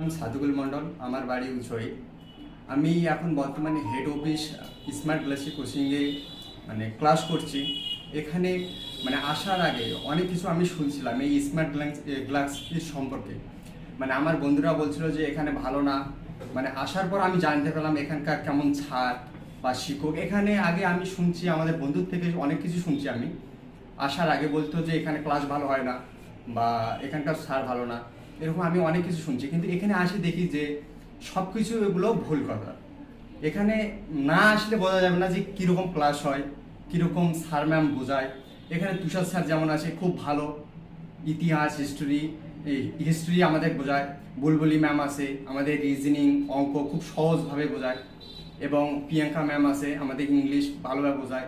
নাম সাদুকুল মণ্ডল, আমার বাড়ি উছই। আমি এখন বর্তমানে হেড অফিস স্মার্ট গ্লাসি কোচিংয়ে ক্লাস করছি। এখানে আসার আগে অনেক কিছু আমি শুনছিলাম এই স্মার্ট গ্লাসির সম্পর্কে। আমার বন্ধুরা বলছিল যে এখানে ভালো না। আসার পর আমি জানতে পারলাম এখানকার কেমন ছাত্র বা শিক্ষক। এখানে আগে আমি শুনছি, আমাদের বন্ধুর থেকে অনেক কিছু শুনছি। আমি আসার আগে বলতো যে এখানে ক্লাস ভালো হয় না বা এখানকার স্যার ভালো না, এরকম আমি অনেক কিছু শুনছি। কিন্তু এখানে আসে দেখি যে সব কিছু এগুলো ভুল কথা। এখানে না আসলে বোঝা যাবে না যে কীরকম ক্লাস হয়, কীরকম স্যার ম্যাম বোঝায়। এখানে তুষার স্যার যেমন আছে, খুব ভালো ইতিহাস হিস্ট্রি আমাদের বোঝায়। বুলবুলি ম্যাম আছে, আমাদের রিজনিং অঙ্ক খুব সহজভাবে বোঝায়। এবং প্রিয়াঙ্কা ম্যাম আছে, আমাদের ইংলিশ ভালোভাবে বোঝায়।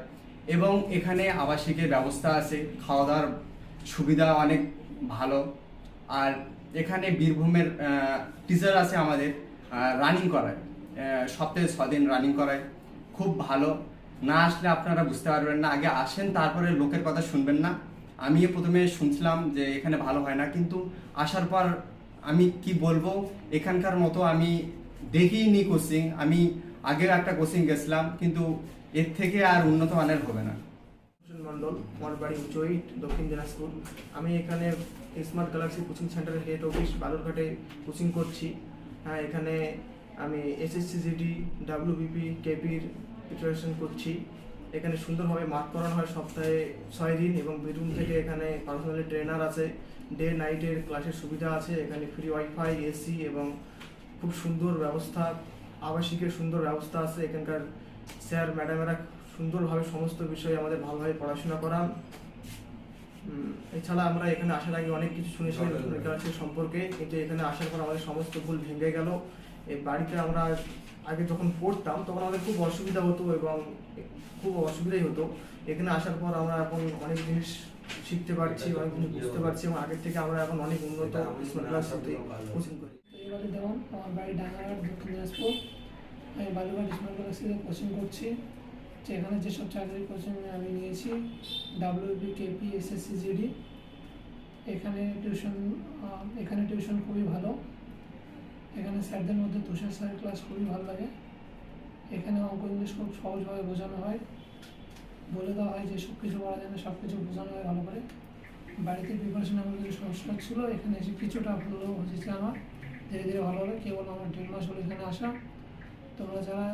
এবং এখানে আবাসিকের ব্যবস্থা আছে, খাওয়া দাওয়ার সুবিধা অনেক ভালো। আর এখানে বীরভূমের টিচার আছে আমাদের, রানিং করায়, সপ্তাহে 6 দিন রানিং করায়, খুব ভালো। না আসলে আপনারা বুঝতে পারবেন না, আগে আসেন তারপরে লোকের কথা শুনবেন না। আমি প্রথমে শুনছিলাম যে এখানে ভালো হয় না, কিন্তু আসার পর আমি কি বলবো, এখানকার মতো আমি দেখিনি কোচিং। আমি আগেও একটা কোচিং গেছিলাম, কিন্তু এর থেকে আর উন্নত মানের হবে না। মন্ডল, আমার বাড়ি উচই, দক্ষিণ দিনাজপুর। আমি এখানে স্মার্ট গ্যালাক্সি কোচিং সেন্টারের হেড অফিস বালুরঘাটে কোচিং করছি। হ্যাঁ, এখানে আমি SSCGD, WBP, কেপির প্রিপারেশন করছি। এখানে সুন্দরভাবে মাঠ করানো হয় সপ্তাহে 6 দিন, এবং বেডরুম থেকে এখানে পার্সোনালি ট্রেনার আছে, ডে নাইটের ক্লাসের সুবিধা আছে। এখানে ফ্রি ওয়াইফাই, এসি এবং খুব সুন্দর ব্যবস্থা, আবাসিকের সুন্দর ব্যবস্থা আছে। এখানকার স্যার ম্যাডামেরা সুন্দরভাবে সমস্ত বিষয়ে আমাদের ভালোভাবে পড়াশোনা করান। এছাড়া আমরা এখানে আসার আগে অনেক কিছু শুনেছিলাম গ্লাসের সম্পর্কে, কিন্তু এখানে আসার পর আমাদের সমস্ত ভুল ভেঙে গেল। এই বাড়িতে আমরা আগে যখন পড়তাম তখন আমাদের খুব অসুবিধা হতো, এবং খুব অসুবিধাই হতো। এখানে আসার পর আমরা এখন অনেক জিনিস শিখতে পারছি, অনেক জিনিস বুঝতে পারছি, এবং আগের থেকে আমরা এখন অনেক উন্নত স্মার্ট ক্লাসে কোচিং করি। এবারে যেমন আমার বাড়ি ডাঙ্গারহাট, দক্ষিণ দিনাজপুর। আমি বালুরঘাট স্মার্ট ক্লাসে কোচিং করছি। এখানে যেসব চাকরির কোচিং আমি নিয়েছি, WBP, KP, SSCGD। এখানে টিউশন খুবই ভালো। এখানে স্যারদের মধ্যে তুষার স্যারের ক্লাস খুবই ভালো লাগে। এখানে অঙ্ক ইংলিশ খুব সহজভাবে বোঝানো হয়, বলে দেওয়া হয় যে সব কিছু করা যায় না, সব কিছু বোঝানো হয় ভালো করে। বাড়িতে প্রিপারেশন আমার কিছু সমস্যা ছিল, এখানে এসে কিছুটা ভালো হয়েছে আমার, ধীরে ধীরে ভালো হবে। কেবল আমার 1.5 মাস হলো এখানে আসা। তোমরা যারা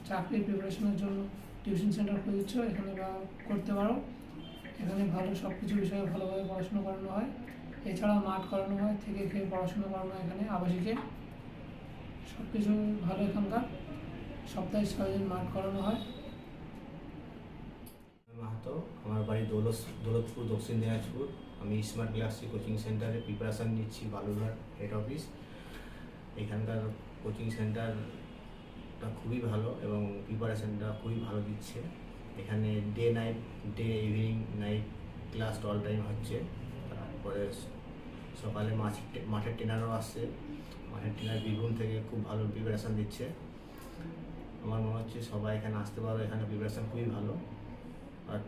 চাকরির প্রিপারেশনের জন্য টিউশন সেন্টার খুঁজছ, এখানে করতে পারো। এখানে ভালো সব কিছু বিষয়ে ভালোভাবে পড়াশোনা করানো হয়। এছাড়াও মাঠ করানো হয়, থেকে খেয়ে পড়াশোনা করানো হয়। এখানে আবাসিকে সব কিছু ভালো। এখানকার সপ্তাহে 6 দিন মাঠ করানো হয়। মাহাতো, আমার বাড়ি দৌলতপুর, দক্ষিণ দিনাজপুর। আমি স্মার্ট গ্লাসি কোচিং সেন্টারে প্রিপারেশান নিচ্ছি, বালুরঘাট হেড অফিস। এখানকার কোচিং সেন্টারটা খুবই ভালো এবং প্রিপারেশানটা খুবই ভালো দিচ্ছে। এখানে day evening night class all time হচ্ছে। তারপরে সকালে মাঠের ট্রেনারও আসছে। মাঠের ট্রেনার বীরভূম থেকে খুব ভালো প্রিপারেশান দিচ্ছে। আমার মনে হচ্ছে সবাই এখানে আসতে পারো, এখানে প্রিপারেশান খুবই ভালো। আর